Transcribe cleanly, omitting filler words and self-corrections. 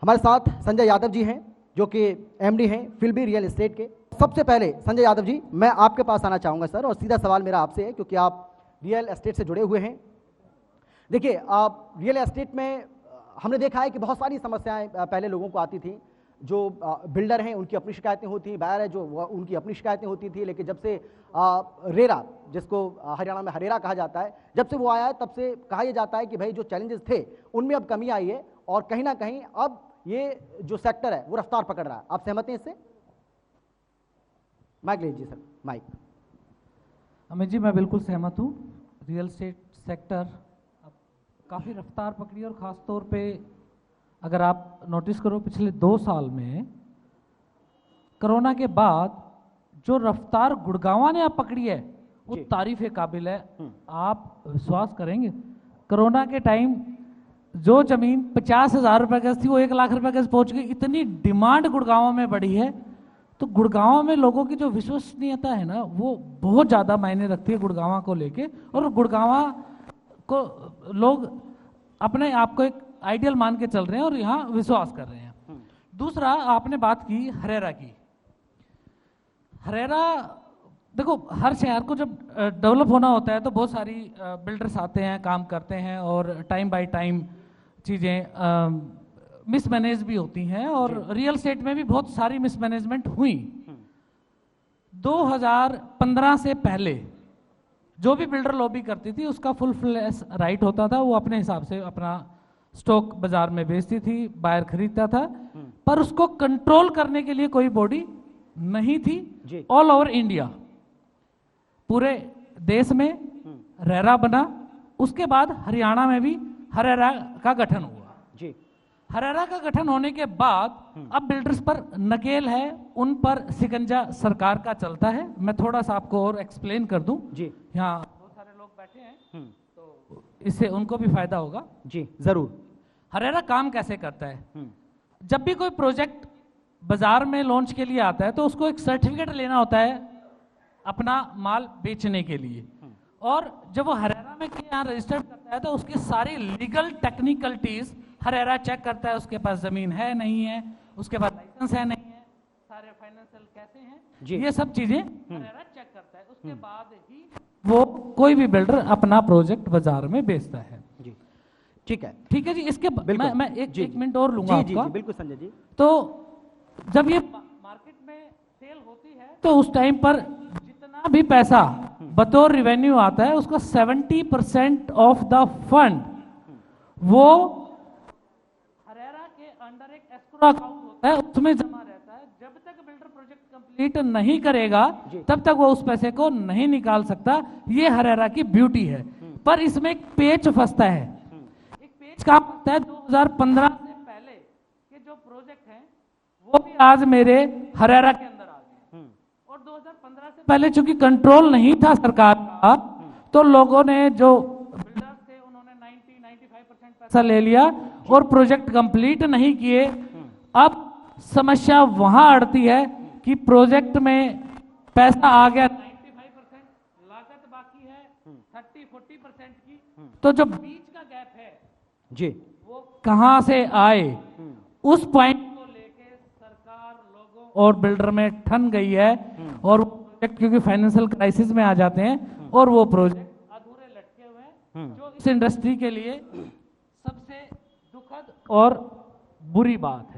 हमारे साथ संजय यादव जी हैं जो कि एमडी हैं फिल्बी रियल एस्टेट के। सबसे पहले संजय यादव जी, मैं आपके पास आना चाहूँगा सर, और सीधा सवाल मेरा आपसे है क्योंकि आप रियल एस्टेट से जुड़े हुए हैं। देखिए, आप रियल एस्टेट में हमने देखा है कि बहुत सारी समस्याएं पहले लोगों को आती थी। जो बिल्डर हैं उनकी अपनी शिकायतें होती, बायर है जो उनकी अपनी शिकायतें होती थी, लेकिन जब से रेरा, जिसको हरियाणा में हरेरा कहा जाता है, जब से वो आया है तब से कहा यह जाता है कि भाई जो चैलेंजेस थे उनमें अब कमी आई है और कहीं ना कहीं अब ये जो सेक्टर है वो रफ्तार पकड़ रहा है। आप सहमत हैं इससे? माइक लीजिए सर, माइक। अमित जी, मैं बिल्कुल सहमत हूँ। रियल एस्टेट सेक्टर अब काफ़ी रफ्तार पकड़ी और ख़ास तौर पे अगर आप नोटिस करो पिछले 2 साल में कोरोना के बाद जो रफ्तार गुड़गांव ने आप पकड़ी है वो तारीफ़ काबिल है। आप विश्वास करेंगे, कोरोना के टाइम जो जमीन 50,000 रुपये गज थी वो 1 लाख रुपये गज पहुंच गई। इतनी डिमांड गुड़गांव में बढ़ी है, तो गुड़गांव में लोगों की जो विश्वसनीयता है ना वो बहुत ज़्यादा मायने रखती है गुड़गांव को लेके, और गुड़गांव को लोग अपने आप को एक आइडियल मान के चल रहे हैं और यहाँ विश्वास कर रहे हैं। दूसरा, आपने बात की हरेरा की। हरेरा, देखो, हर शहर को जब डेवलप होना होता है तो बहुत सारी बिल्डर्स आते हैं, काम करते हैं, और टाइम बाय टाइम चीज़ें मिसमैनेज भी होती हैं, और रियल एस्टेट में भी बहुत सारी मिसमैनेजमेंट हुई। 2015 से पहले जो भी बिल्डर लॉबी करती थी उसका फुल फ्लैश राइट होता था, वो अपने हिसाब से अपना स्टॉक बाजार में बेचती थी, बायर खरीदता था, पर उसको कंट्रोल करने के लिए कोई बॉडी नहीं थी। ऑल ओवर इंडिया, पूरे देश में रेरा बना। उसके बाद हरियाणा में भी हरेरा का गठन हुआ जी। हरेरा का गठन होने के बाद अब बिल्डर्स पर नकेल है, उन पर शिकंजा सरकार का चलता है। मैं थोड़ा सा आपको और एक्सप्लेन कर दूं जी। यहाँ बहुत सारे लोग बैठे हैं तो इससे उनको भी फायदा होगा जी। जरूर। हरेरा काम कैसे करता है? जब भी कोई प्रोजेक्ट बाजार में लॉन्च के लिए आता है तो उसको एक सर्टिफिकेट लेना होता है अपना माल बेचने के लिए, और जब वो हरेरा में यहाँ रजिस्टर्ड करता है तो उसकी सारी लीगल टेक्निकलिटीज हरेरा चेक करता है। उसके पास जमीन है नहीं है, उसके पास लाइसेंस है नहीं है, सारे फाइनेंशियल कैसे हैं, ये सब चीजें हरेरा चेक करता है। उसके बाद ही वो कोई भी बिल्डर अपना प्रोजेक्ट बाजार में बेचता है। ठीक है, ठीक है जी। इसके मैं एक मिनट और लूंगा आपका। बिल्कुल संजय जी। तो जब ये मार्केट में सेल होती है तो उस टाइम पर जितना भी पैसा बतौर रिवेन्यू आता है उसका 70% ऑफ द फंड वो हरेरा के अंडर एक एस्क्रो अकाउंट होता है, उसमें जमा रहता है। जब तक बिल्डर प्रोजेक्ट कंप्लीट नहीं करेगा तब तक वो उस पैसे को नहीं निकाल सकता। ये हरेरा की ब्यूटी है। पर इसमें एक पेच फंसता है। एक पेच कहाँ फंसता है? 2015 से पहले के जो प्रोजेक्ट हैं वो भी आज मेरे हरेरा के अंदर आ गए, और 2015 से पहले चूंकि कंट्रोल नहीं था सरकार का, तो लोगों ने जो बिल्डर्स थे उन्होंने 90-95% पैसा ले लिया और प्रोजेक्ट कंप्लीट नहीं किए। अब समस्या वहां अड़ती है कि प्रोजेक्ट में पैसा आ गया 95%, लागत बाकी है 30-40% की, तो जो बीच का गैप है जी वो कहां से आए? उस पॉइंट को लेके सरकार लोगों और बिल्डर में ठन गई है, और प्रोजेक्ट क्योंकि फाइनेंशियल क्राइसिस में आ जाते हैं और वो प्रोजेक्ट अधूरे लटके हुए हैं, जो इस इंडस्ट्री के लिए सबसे दुखद और बुरी बात है।